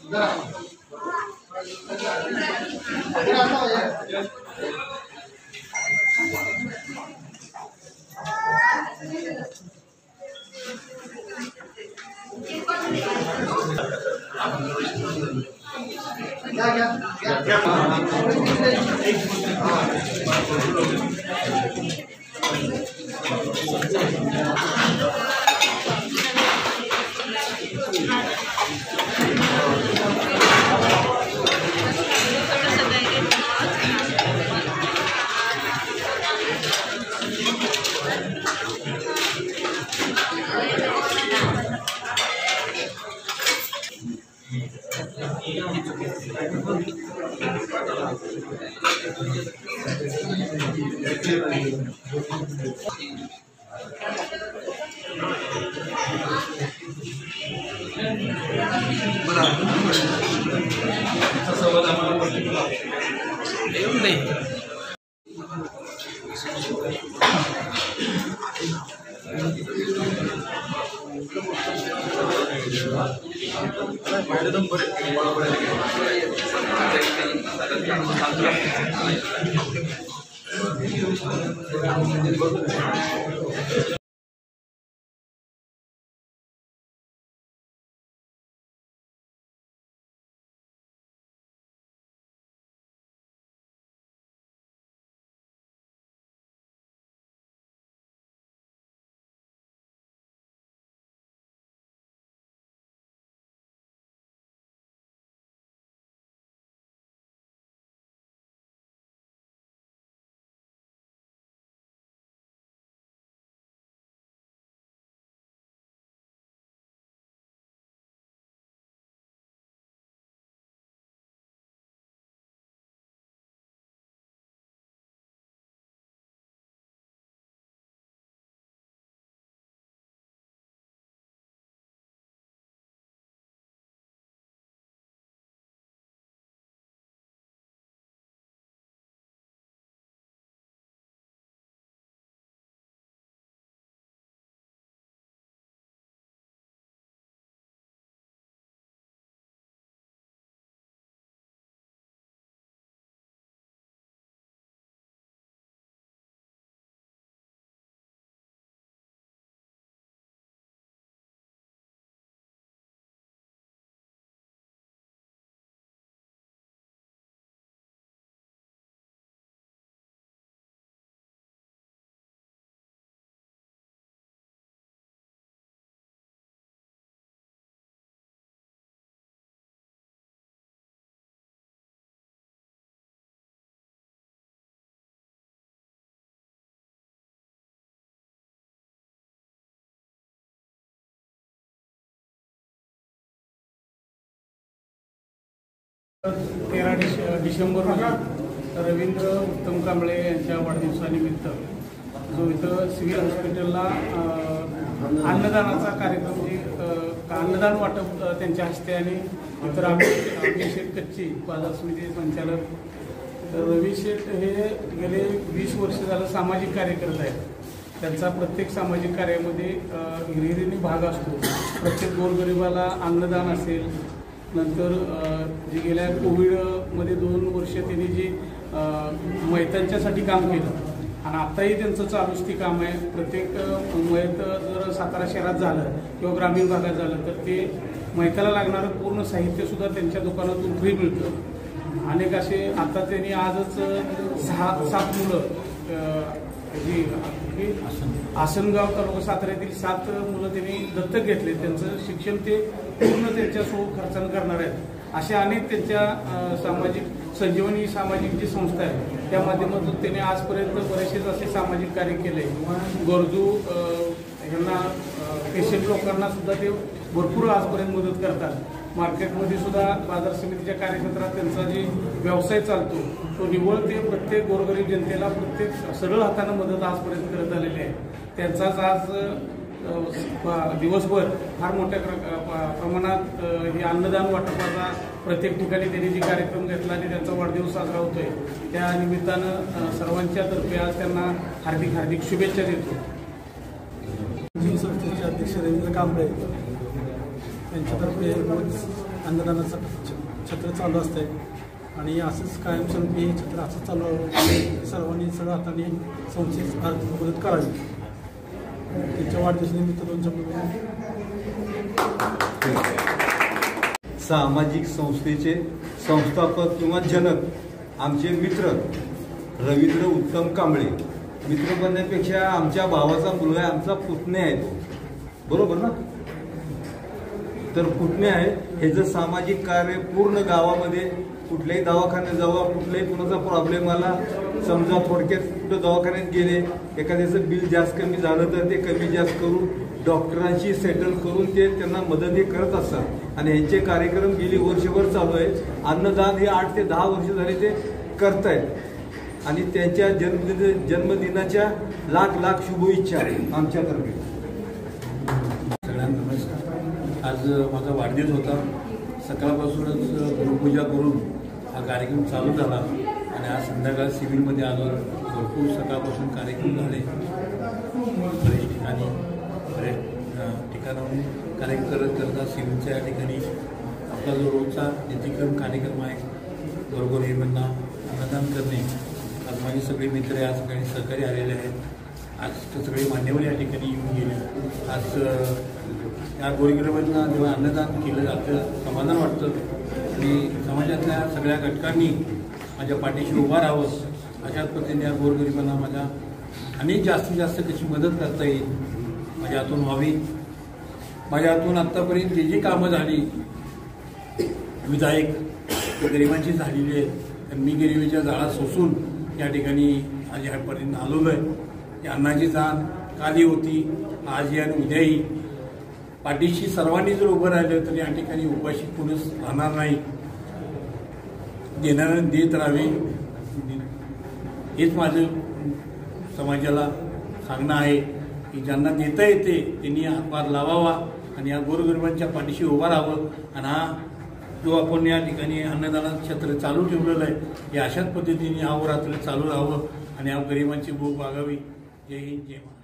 13 डिसेंबर रोजी रवींद्र उत्तम कांबळे यांच्या वाढदिवसानिमित्त जो इथं सिव्हिल हॉस्पिटलला अन्नदानाचा कार्यक्रम अन्नदान वाटप त्यांच्या हस्ते आणि इतर आमचे शेठ कच्ची बाजार समिती संचालक रवी शेठ हे गेले 20 वर्ष झालं सामाजिक कार्य करत आहेत। त्यांचा प्रत्येक सामाजिक कार्यामध्ये हिरिरीने भाग असतो। प्रत्येक गोरगरिबाला अन्नदान असेल, नंतर जे गेल्या कोविडमध्ये 2 वर्ष त्यांनी जी मैतांच्यासाठी काम केलं आणि आताही त्यांचं चालूच ती काम आहे। प्रत्येक मैत जर सातारा शहरात झालं किंवा ग्रामीण भागात झालं तर ते मैताला लागणारं पूर्ण साहित्यसुद्धा त्यांच्या दुकानातून फ्री मिळतं। अनेक असे आता त्यांनी आजच 7 मुलं जी आसनगाव तालुका सातारा येथील 7 मुलं त्यांनी दत्तक घेतले। त्यांचं शिक्षण ते पूर्ण त्यांच्या खर्चानं करणार आहेत। असे अनेक त्यांच्या सामाजिक संजीवनी सामाजिक जी संस्था आहे त्या माध्यमातून त्यांनी आजपर्यंत बरेचसे असे सामाजिक कार्य केले। गरजू यांना पेशंट लोकांना सुद्धा ते भरपूर आजपर्यंत मदत करतात। मार्केटमध्ये सुद्धा बाजार समितीच्या कार्यक्षेत्रात त्यांचा जे व्यवसाय चालतो तो निव्वळ ते प्रत्येक गोरगरीब जनतेला प्रत्येक सरळ हाताने मदत आजपर्यंत करत आलेली आहे। त्यांचाच आज दिवसभर फार मोठ्या प्रमाणात हे अन्नदान वाटपाचा प्रत्येक ठिकाणी त्यांनी जे कार्यक्रम घेतला आणि त्यांचा वाढदिवस साजरा होतोय त्या निमित्तानं सर्वांच्या तर्फे आज त्यांना हार्दिक हार्दिक शुभेच्छा देतो। संस्थेचे अध्यक्ष रवींद्र कांबळे यांच्यातर्फे अन्नदानाचं छत्र चालू असते आणि असंच कायमस्वरूपी हे छत्र असंच चालू आहे. सर्वांनी सगळं हाताने संस्थेस आर्थिक मदत करावी. त्यांच्या वाढदिवसानिमित्त 2 शब्द. सामाजिक संस्थेचे संस्थापक किंवा जनक आमचे मित्र रवींद्र उत्तम कांबळे. मित्र बनण्यापेक्षा आमच्या भावाचा मुलगा आहे, आमचा पुतण्या आहे तो, बरोबर ना? तर पुतण्या आहे. हे जर सामाजिक कार्य पूर्ण गावामध्ये कुठल्याही दवाखान्यात जावा, कुठल्याही कुणाचा प्रॉब्लेम आला, समजा थोडक्यात कुठं दवाखान्यात गेले, एखाद्याचं बिल जास्त कमी झालं तर ते कमी जास्त करून डॉक्टरांशी सेटल करून ते त्यांना मदत हे करत असतात. आणि ह्यांचे कार्यक्रम गेली वर्षभर चालू आहे. अन्नदान हे 8 ते 10 वर्ष झाले ते करतायत आणि त्यांच्या जन्मदिनाच्या लाख शुभेच्छा आमच्यातर्फे. सगळ्यांना नमस्कार. आज माझा वाढदिवस होता. सकाळपासूनच गुरुपूजा करून हा कार्यक्रम चालू झाला आणि आज संध्याकाळ सिव्हिलमध्ये आलो. भरपूर सकाळपासून कार्यक्रम झाले. बरेच ठिकाणी बरेच ठिकाणाहून कार्यक्रम करता सिव्हिलच्या या ठिकाणी आपला जो रोजचा नित्यक्रम कार्यक्रम आहे गोरगरिबांना अन्नदान करणे. आज माझे सगळे मित्र या ठिकाणी सहकारी आलेले आहेत. आज सगळे मान्यवर या ठिकाणी येऊन गेले. आज या गोरगरिबांना जेव्हा अन्नदान केलं जातं समाधान वाटतं आणि समाजातल्या सगळ्या घटकांनी माझ्या पाठीशी उभा राहावं अशाच पद्धतीने या गोरगरिबांना माझ्या आणि जास्तीत जास्त कशी मदत करता येईल माझ्या हातून व्हावी. माझ्या हातून आत्तापर्यंत जी कामं झाली विधायक गरिबांची झालेली आहेत आणि मी गरिबीच्या जाळा सोसून या ठिकाणी आज ह्यापर्यंत आलेलो आहे. अन्नाची जाण काली होती, आजही आणि उद्याही पाठीशी सर्वांनी जर उभं राहिलं तर या ठिकाणी उपाशी कोणीच राहणार नाही. देणाऱ्याने देत राहावे हेच माझं समाजाला सांगणं आहे की ज्यांना देता येते त्यांनी हातभार लावावा आणि या गोरगरिबांच्या पाठीशी उभा राहावं. आणि हा जो आपण या ठिकाणी अन्नदानाचं क्षेत्र चालू ठेवलेलं आहे हे अशाच पद्धतीने अहोरात्र चालू राहावं आणि या गरिबांची भूक भागावी. जय हिंद, जय महाराष्ट्र.